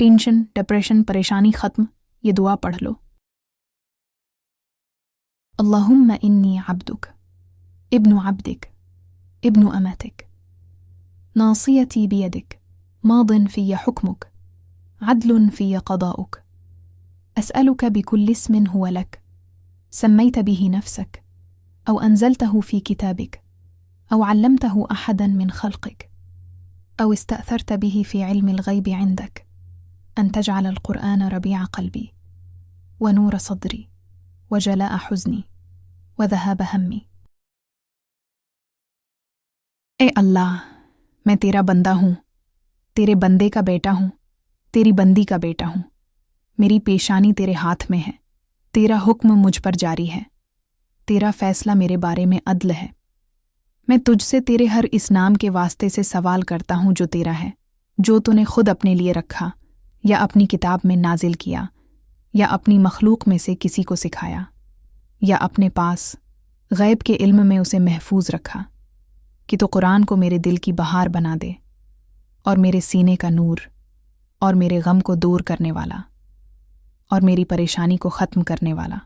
Tension, depression, परेशानी ख़त्म, ये दुआ पढ़ लो। अल्लाहुम्मा इन्नी अब्दुक इब्नु अब्दिक इब्नु अमतिक नासियती बियदिक मादिन फ़िय हुक्मुक अदलुन फ़िय क़दाउक अस्अलुक बिकुल्लि इस्मिन हुव लक सम्मैत बिही नफ्सक أو أنزلته في كتابك أو علمته أحدا من خلقك أو استأثرت به في علم الغيب عندك أن تجعل القرآن ربيع قلبي ونور صدري وجلاء حزني وذهاب همي। ए अल्लाह, मैं तेरा बंदा हूँ, तेरे बंदे का बेटा हूँ, तेरी बंदी का बेटा हूँ। मेरी पेशानी तेरे हाथ में है, तेरा हुक्म मुझ पर जारी है, तेरा फैसला मेरे बारे में अदल है। मैं तुझसे तेरे हर इस नाम के वास्ते से सवाल करता हूँ जो तेरा है, जो तूने खुद अपने लिए रखा या अपनी किताब में नाजिल किया या अपनी मखलूक में से किसी को सिखाया या अपने पास गैब के इल्म में उसे महफूज रखा कि तो कुरान को मेरे दिल की बहार बना दे और मेरे सीने का नूर और मेरे गम को दूर करने वाला और मेरी परेशानी को ख़त्म करने वाला।